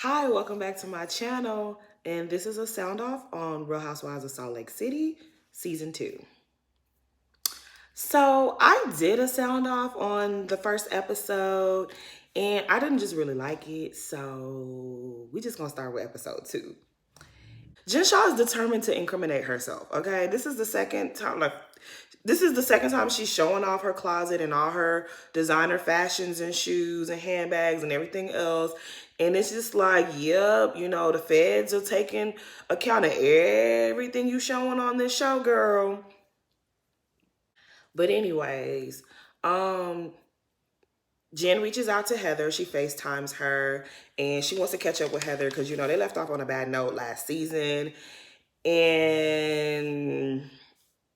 Hi, welcome back to my channel, and this is a sound off on Real Housewives of Salt Lake City, Season 2. So I did a sound off on the first episode, and I didn't just really like it, so we just gonna start with episode 2. Jen Shaw is determined to incriminate herself, okay? This is the second time she's showing off her closet and all her designer fashions and shoes and handbags and everything else. And it's just like, yep, the feds are taking account of everything you showing on this show, girl. But anyways, um, Jen reaches out to Heather. She FaceTimes her and she wants to catch up with Heather because, they left off on a bad note last season. And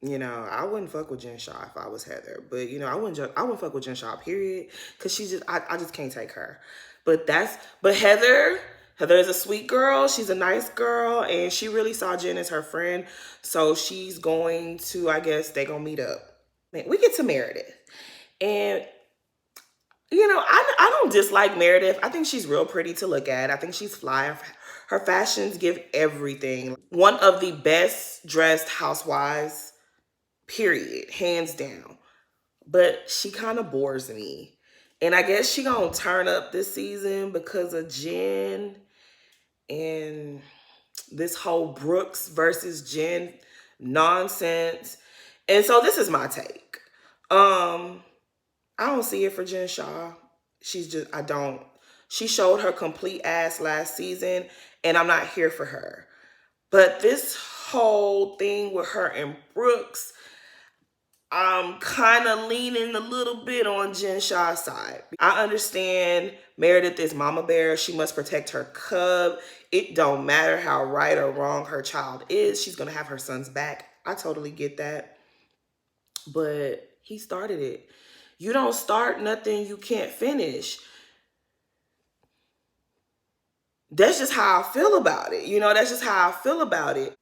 I wouldn't fuck with Jen Shaw if I was Heather, but I wouldn't fuck with Jen Shaw, period, because I just can't take her. But Heather is a sweet girl. She's a nice girl, and she really saw Jen as her friend, so she's going to, I guess, they gonna meet up. We get to Meredith, and I don't dislike Meredith. I think she's real pretty to look at. I think she's fly. Her fashions give everything. One of the best dressed housewives, period, hands down. But she kind of bores me. And I guess she gonna turn up this season because of Jen and this whole Brooks versus Jen nonsense. And so this is my take. I don't see it for Jen Shaw. I don't. She showed her complete ass last season, and I'm not here for her. But this whole thing with her and Brooks, I'm kind of leaning a little bit on Jen Shaw's side. I understand Meredith is mama bear. She must protect her cub. It don't matter how right or wrong her child is. She's going to have her son's back. I totally get that. But he started it. You don't start nothing you can't finish. That's just how I feel about it. That's just how I feel about it.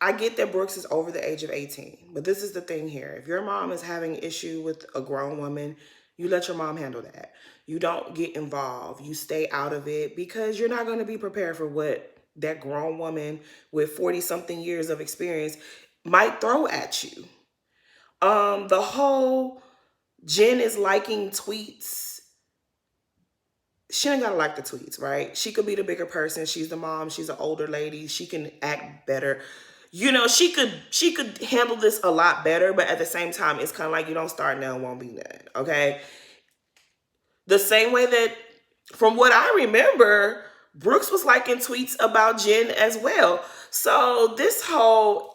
I get that Brooks is over the age of 18, but this is the thing here. If your mom is having issue with a grown woman, you let your mom handle that. You don't get involved. You stay out of it because you're not going to be prepared for what that grown woman with 40 something years of experience might throw at you. The whole Jen is liking tweets. She ain't gotta like the tweets, right? She could be the bigger person. She's the mom. She's an older lady. She can act better. She could handle this a lot better, but at the same time, it's kind of like you don't start now, won't be none. Okay. The same way that, from what I remember, Brooks was liking tweets about Jen as well. So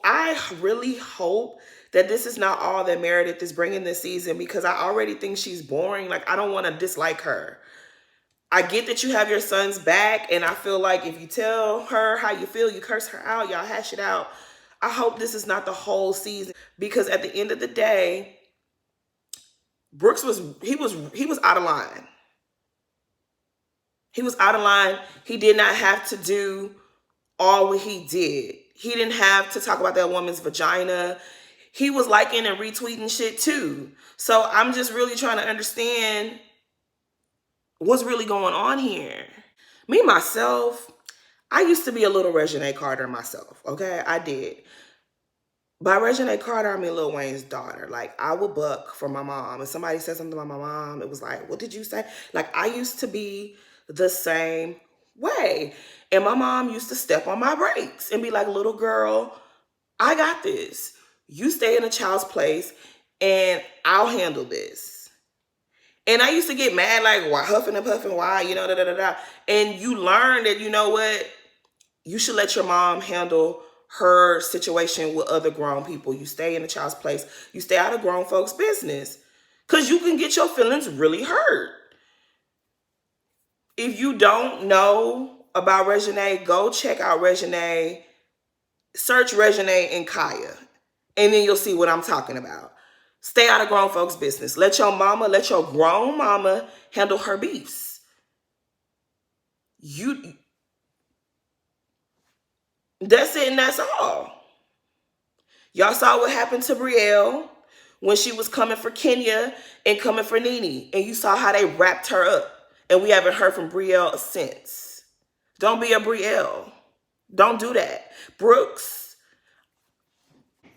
I really hope that this is not all that Meredith is bringing this season, because I already think she's boring. Like, I don't want to dislike her. I get that you have your son's back, and I feel like if you tell her how you feel, you curse her out, y'all hash it out. I hope this is not the whole season, because at the end of the day, Brooks was out of line. He was out of line. He did not have to do all what he did. He didn't have to talk about that woman's vagina. He was liking and retweeting shit too. So I'm just really trying to understand what's really going on here. Me, myself, I used to be a little Reginae Carter myself, okay? I did. By Reginae Carter, I mean Lil Wayne's daughter. Like, I would buck for my mom. If somebody said something about my mom, it was like, what did you say? Like, I used to be the same way. And my mom used to step on my brakes and be like, little girl, I got this. You stay in a child's place and I'll handle this. And I used to get mad, like, why, huffing and puffing, why, da da da da. And you learn that, you know what? You should let your mom handle her situation with other grown people. You stay in a child's place. You stay out of grown folks' business, because you can get your feelings really hurt. If you don't know about Reginae, go check out Reginae. Search Reginae and Kaya, and then you'll see what I'm talking about. Stay out of grown folks' business. Let your grown mama handle her beefs. That's it, and that's all. Y'all saw what happened to Brielle when she was coming for Kenya and coming for Nene. And you saw how they wrapped her up. And we haven't heard from Brielle since. Don't be a Brielle. Don't do that. Brooks,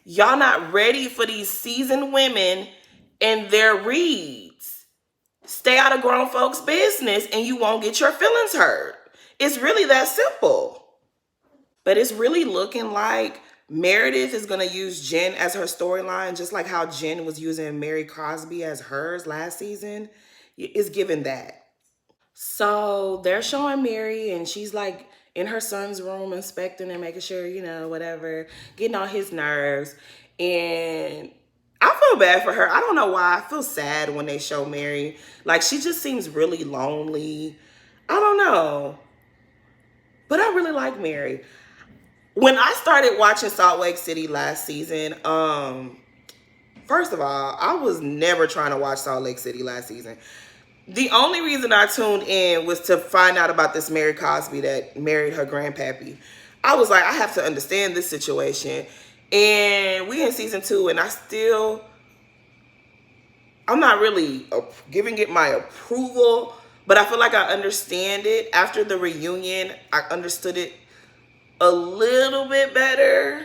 y'all not ready for these seasoned women and their reads. Stay out of grown folks' business and you won't get your feelings hurt. It's really that simple. But it's really looking like Meredith is going to use Jen as her storyline, just like how Jen was using Mary Cosby as hers last season. It's given that. So they're showing Mary, and she's like in her son's room inspecting and making sure, whatever, getting on his nerves. And I feel bad for her. I don't know why. I feel sad when they show Mary. Like, she just seems really lonely. I don't know. But I really like Mary. When I started watching Salt Lake City last season, first of all, I was never trying to watch Salt Lake City last season. The only reason I tuned in was to find out about this Mary Cosby that married her grandpappy. I was like, I have to understand this situation. And we in season 2, and I'm not really giving it my approval, but I feel like I understand it. After the reunion, I understood it a little bit better.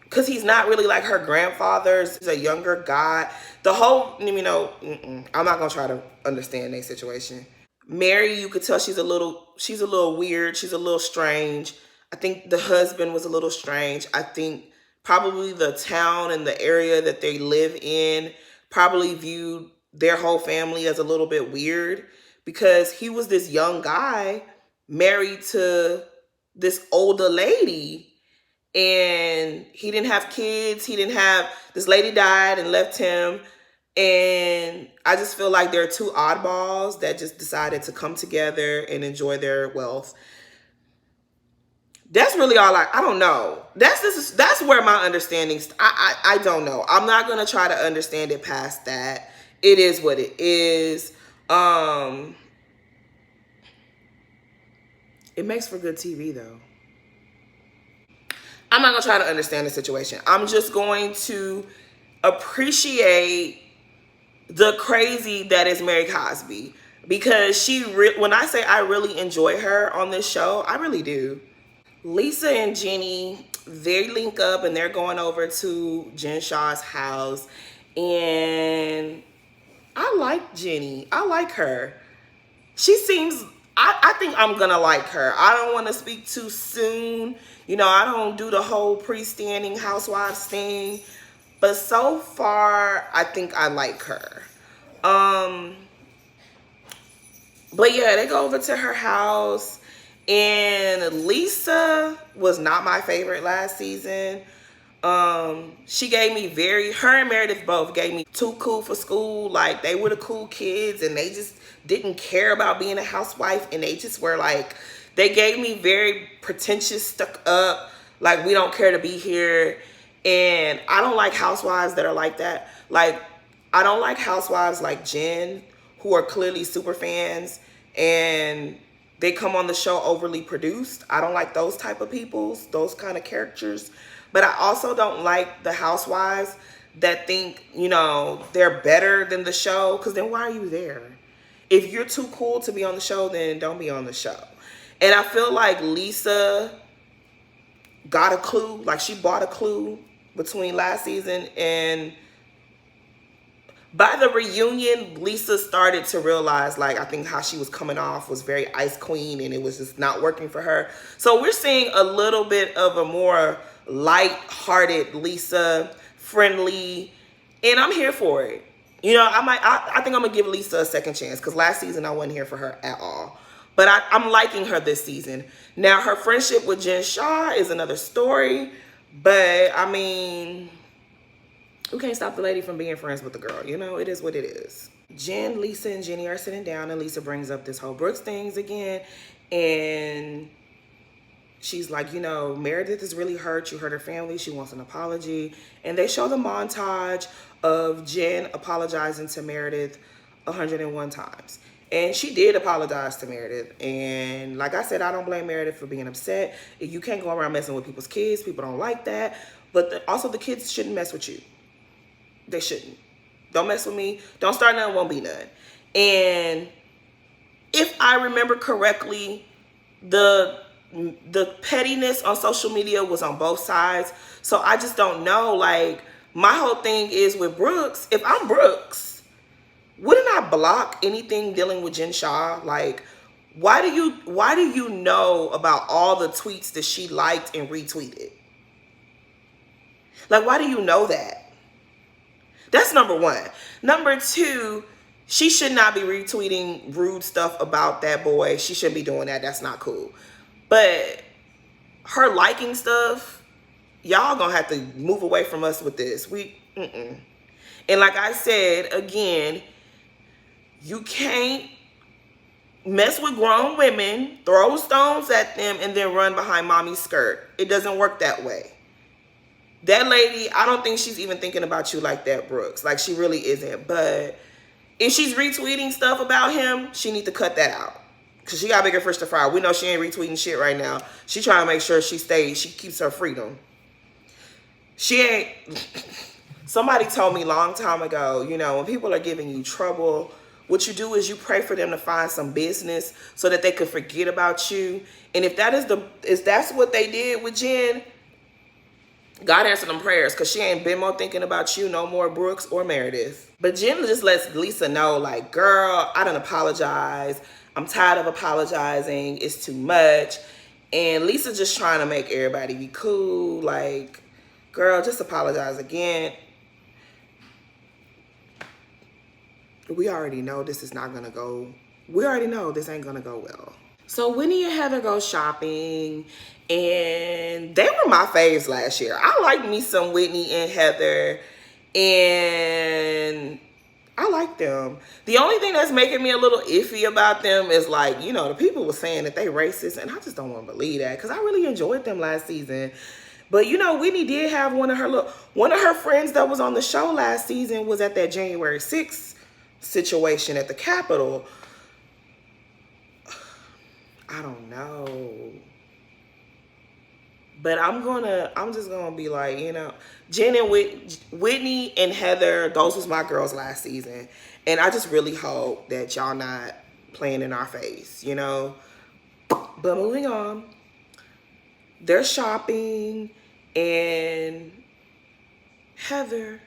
Because he's not really like her grandfather. He's a younger guy. The whole, I'm not going to try to understand their situation. Mary, you could tell she's a little weird. She's a little strange. I think the husband was a little strange. I think probably the town and the area that they live in probably viewed their whole family as a little bit weird, because he was this young guy married to this older lady, and he didn't have kids. This lady died and left him. And I just feel like they're two oddballs that just decided to come together and enjoy their wealth. That's really all I don't know. That's where my understanding, I don't know. I'm not going to try to understand it past that. It is what it is. It makes for good TV though. I'm not going to try to understand the situation. I'm just going to appreciate the crazy that is Mary Cosby, because when I say I really enjoy her on this show, I really do. Lisa and Jenny, they link up and they're going over to Jen Shah's house, and I like Jenny. I like her. She seems, I think I'm gonna like her. I don't want to speak too soon. I don't do the whole pre-standing Housewives thing, but so far I think I like her. But yeah, they go over to her house, and Lisa was not my favorite last season. She gave me her and Meredith both gave me too cool for school. Like, they were the cool kids and they just didn't care about being a housewife, and they just were like, they gave me very pretentious, stuck up, like, we don't care to be here. And I don't like housewives that are like that. Like, I don't like housewives like Jen, who are clearly super fans and they come on the show overly produced. I don't like those type of people, those kind of characters. But I also don't like the housewives that think, they're better than the show, because then why are you there? If you're too cool to be on the show, then don't be on the show. And I feel like Lisa got a clue, like she bought a clue between last season, and by the reunion, Lisa started to realize, like, I think how she was coming off was very ice queen, and it was just not working for her. So we're seeing a little bit of a more light-hearted Lisa, friendly, and I'm here for it. I think I'm gonna give Lisa a second chance, because last season I wasn't here for her at all. But I'm liking her this season. Now, her friendship with Jen Shah is another story, but I mean, who can't stop the lady from being friends with the girl? It is what it is. Jen, Lisa, and Jenny are sitting down, and Lisa brings up this whole Brooks things again, and she's like, Meredith is really hurt. You hurt her family. She wants an apology. And they show the montage of Jen apologizing to Meredith 101 times. And she did apologize to Meredith. And like I said, I don't blame Meredith for being upset. You can't go around messing with people's kids. People don't like that. But also, the kids shouldn't mess with you. They shouldn't. Don't mess with me. Don't start none, won't be none. And if I remember correctly, the pettiness on social media was on both sides. So I just don't know. Like, my whole thing is with Brooks, if I'm Brooks, wouldn't I block anything dealing with Jen Shah? Like, why do you know about all the tweets that she liked and retweeted? Like, why do you know that? That's number one. Number two, she should not be retweeting rude stuff about that boy. She shouldn't be doing that. That's not cool. But her liking stuff, y'all gonna have to move away from us with this. And like I said, again, you can't mess with grown women, throw stones at them, and then run behind mommy's skirt. It doesn't work that way. That lady, I don't think she's even thinking about you like that, Brooks. Like, she really isn't. But if she's retweeting stuff about him, she need to cut that out. Because she got bigger fish to fry. We know she ain't retweeting shit right now. She trying to make sure she keeps her freedom. She ain't... Somebody told me a long time ago, you know, when people are giving you trouble, what you do is you pray for them to find some business so that they could forget about you. And if that's what they did with Jen, God answered them prayers, because she ain't been more thinking about you no more, Brooks or Meredith. But Jen just lets Lisa know, like, girl, I done apologize. I'm tired of apologizing. It's too much. And Lisa just trying to make everybody be cool. Like, girl, just apologize again. We already know this is not going to go. We already know this ain't going to go well. So Whitney and Heather go shopping, and they were my faves last year. I like me some Whitney and Heather, and I like them. The only thing that's making me a little iffy about them is, like, you know, the people were saying that they racist, and I just don't want to believe that, because I really enjoyed them last season. But, you know, Whitney did have one of her friends that was on the show last season was at that January 6th situation at the Capitol. I don't know. But I'm just gonna be like, you know, Jen and Whitney and Heather, those was my girls last season. And I just really hope that y'all not playing in our face, you know. But moving on. They're shopping, and Heather,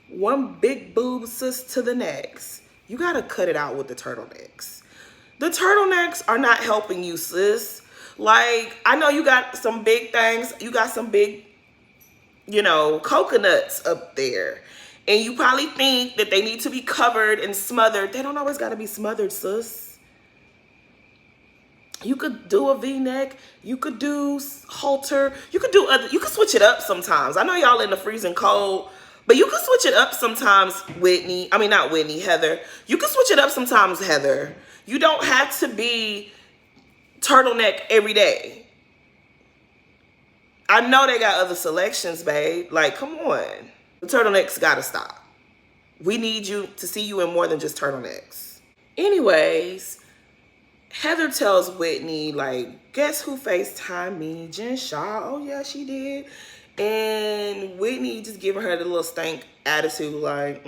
one big boob sis to the next. You gotta cut it out with the turtlenecks. The turtlenecks are not helping you, sis. Like, I know you got some big things. You got some big, you know, coconuts up there. And you probably think that they need to be covered and smothered. They don't always got to be smothered, sis. You could do a V-neck. You could do halter. You could switch it up sometimes. I know y'all in the freezing cold, but you could switch it up sometimes, Whitney. I mean, not Whitney, Heather. You could switch it up sometimes, Heather. You don't have to be turtleneck every day. I know they got other selections, babe. Like, come on. The turtlenecks gotta stop. We need you to see you in more than just turtlenecks. Anyways, Heather tells Whitney, like, guess who FaceTimed me? Jen Shah. Oh, yeah, she did. And Whitney just giving her the little stank attitude, like,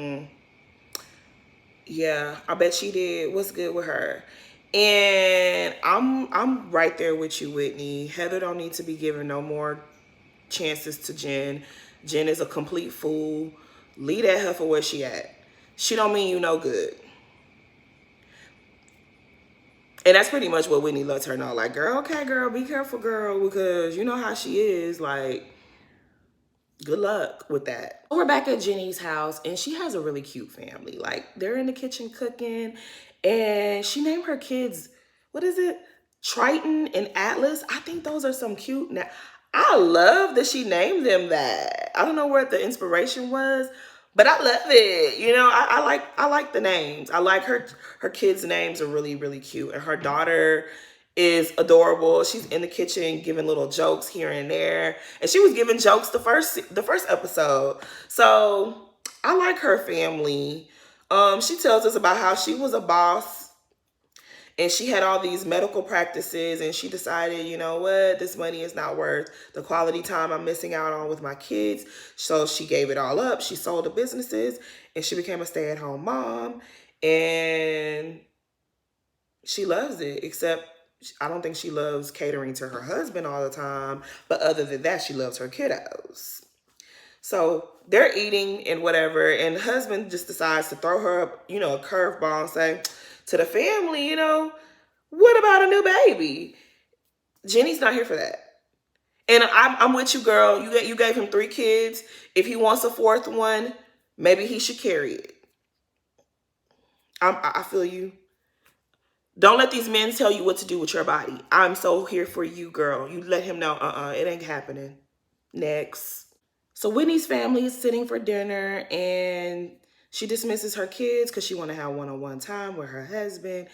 yeah, I bet she did. What's good with her? And I'm right there with you, Whitney. Heather don't need to be giving no more chances to Jen. Jen is a complete fool. Leave that heifer where she at. She don't mean you no good. And that's pretty much what Whitney lets her know. Like, girl, okay, girl, be careful, girl, because you know how she is. Like, good luck with that. We're back at Jenny's house, and she has a really cute family. Like, they're in the kitchen cooking, and she named her kids, what is it? Triton and Atlas. I think those are some cute names. I love that she named them that. I don't know where the inspiration was, but I love it. You know, I like the names. I like her kids' names are really, really cute. And her daughter is adorable. She's in the kitchen giving little jokes here and there. And she was giving jokes the first episode. So I like her family. She tells us about how she was a boss and she had all these medical practices, and she decided, you know what, this money is not worth the quality time I'm missing out on with my kids. So she gave it all up. She sold the businesses and she became a stay-at-home mom. And She loves it, except I don't think she loves catering to her husband all the time. But other than that, she loves her kiddos. So they're eating and whatever, and the husband just decides to throw her, a curveball and say to the family, what about a new baby? Jenny's not here for that. And I'm with you, girl. You gave him 3 kids. If he wants a fourth one, maybe he should carry it. I feel you. Don't let these men tell you what to do with your body. I'm so here for you, girl. You let him know, it ain't happening. Next. So Whitney's family is sitting for dinner, and she dismisses her kids because she want to have one-on-one time with her husband.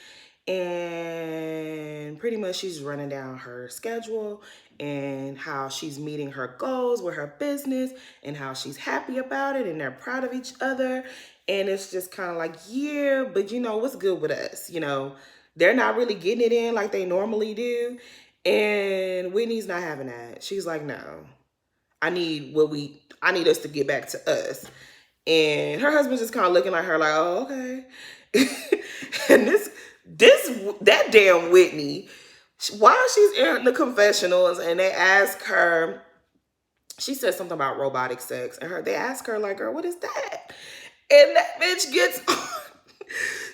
And pretty much she's running down her schedule and how she's meeting her goals with her business and how she's happy about it and they're proud of each other. And it's just kind of like, yeah, but what's good with us? They're not really getting it in like they normally do. And Whitney's not having that. She's like, no, I need us to get back to us. And her husband's just kind of looking at her like, oh, okay. And that damn Whitney, while she's in the confessionals and they ask her, she said something about robotic sex, and they ask her like, girl, what is that? And that bitch gets on.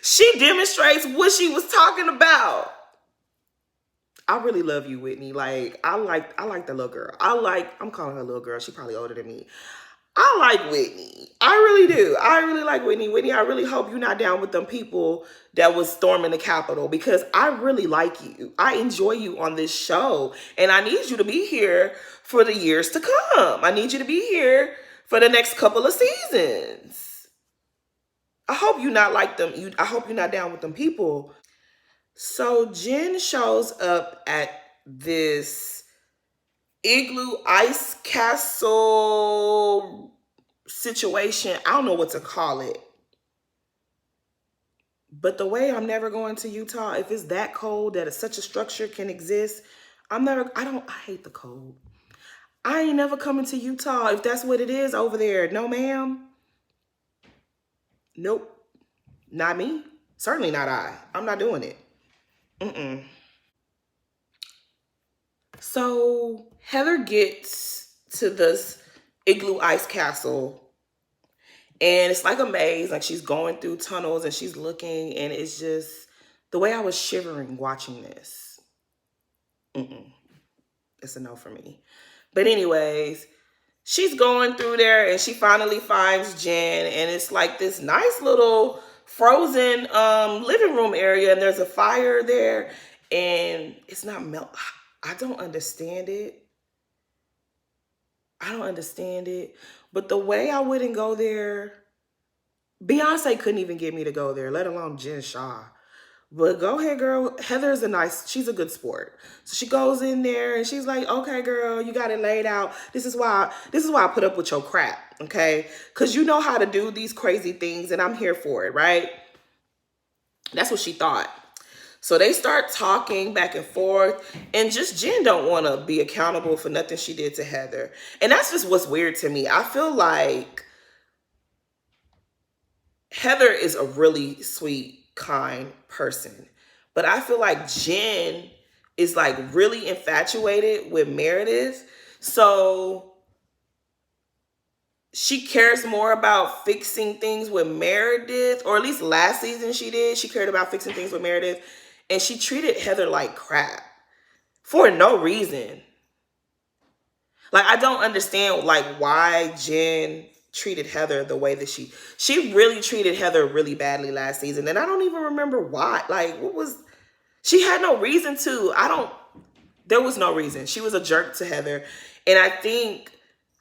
She demonstrates what she was talking about. I really love you, Whitney. Like, I like the little girl. I'm calling her little girl. She probably older than me. I like Whitney. I really do. I really like Whitney. Whitney, I really hope you're not down with them people that was storming the Capitol, because I really like you. I enjoy you on this show. And I need you to be here for the years to come. I need you to be here for the next couple of seasons. I hope you're not like them. I hope you're not down with them people. So Jen shows up at this igloo ice castle situation. I don't know what to call it. But the way I'm never going to Utah, if it's that cold that such a structure can exist, I hate the cold. I ain't never coming to Utah if that's what it is over there. No, ma'am. Nope. Not me. Certainly not I. I'm not doing it. Mm-mm. So Heather gets to this igloo ice castle, and it's like a maze. Like, she's going through tunnels and she's looking, and it's just the way I was shivering watching this. It's a no for me. But anyways, she's going through there and she finally finds Jen, and it's like this nice little frozen living room area, and there's a fire there, and it's not I don't understand it. But the way I wouldn't go there, Beyonce couldn't even get me to go there, let alone Jen Shah. But go ahead, girl. She's a good sport. So she goes in there and she's like, okay, girl, you got it laid out. This is why I put up with your crap, okay? Because you know how to do these crazy things, and I'm here for it, right? That's what she thought. So they start talking back and forth, and just Jen don't want to be accountable for nothing she did to Heather. And that's just what's weird to me. I feel like Heather is a really sweet, kind person, but I feel like Jen is like really infatuated with Meredith. So she cares more about fixing things with Meredith, or at least last season she did. She cared about fixing things with Meredith, and she treated Heather like crap for no reason. Like, I don't understand like why Jen treated Heather the way that she really treated Heather really badly last season. And I don't even remember why. Like, she had no reason to. There was no reason. She was a jerk to Heather. And I think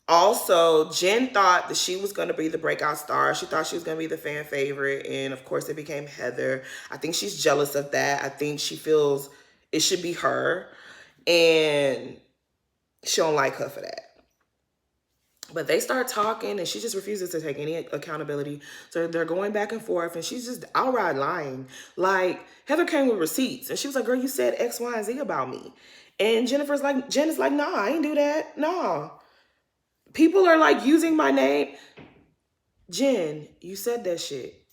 also Jen thought that she was going to be the breakout star. She thought she was going to be the fan favorite. And of course it became Heather. I think she's jealous of that. I think she feels it should be her. And she don't like her for that. But they start talking and she just refuses to take any accountability. So they're going back and forth and she's just outright lying. Like, Heather came with receipts and she was like, girl, you said X, Y, and Z about me. And Jen is like, nah, I ain't do that. Nah. People are like using my name. Jen, you said that shit.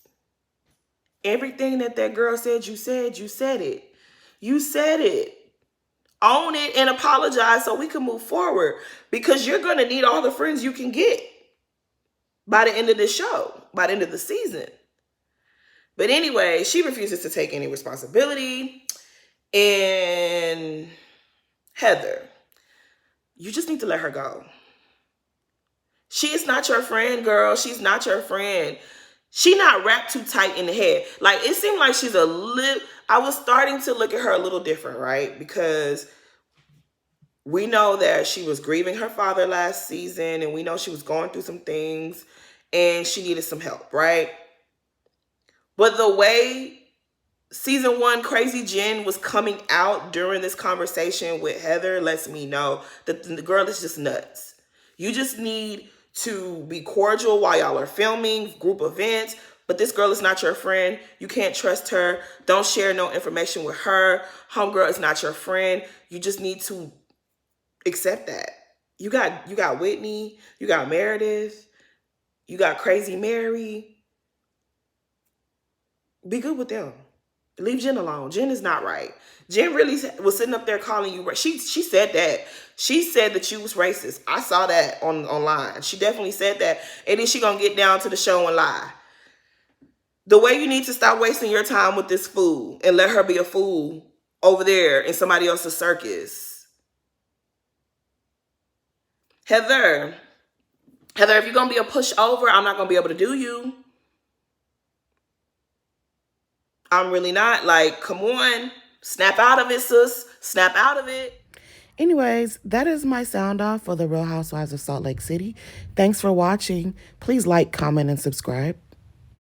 Everything that girl said, you said it. You said it. Own it and apologize so we can move forward, because you're going to need all the friends you can get by the end of this show, by the end of the season. But anyway, she refuses to take any responsibility. And Heather, you just need to let her go. She is not your friend, girl. She's not your friend. She not wrapped too tight in the head. Like, it seemed like she's a little, I was starting to look at her a little different, right? Because we know that she was grieving her father last season, and we know she was going through some things and she needed some help, right? But the way season 1 Crazy Jen was coming out during this conversation with Heather lets me know that the girl is just nuts. You just need to be cordial while y'all are filming group events, but this girl is not your friend. You can't trust her. Don't share no information with her. Homegirl is not your friend. You just need to accept that. You got Whitney, you got Meredith, you got Crazy Mary. Be good with them. Leave Jen alone. Jen is not right. Jen really was sitting up there calling you. She said that. She said that you was racist. I saw that online. She definitely said that. And then she gonna get down to the show and lie. The way you need to stop wasting your time with this fool and let her be a fool over there in somebody else's circus. Heather, if you're gonna be a pushover, I'm not gonna be able to do you. I'm really not. Like, come on. Snap out of it, sis. Snap out of it. Anyways, that is my sound off for the Real Housewives of Salt Lake City. Thanks for watching. Please like, comment, and subscribe.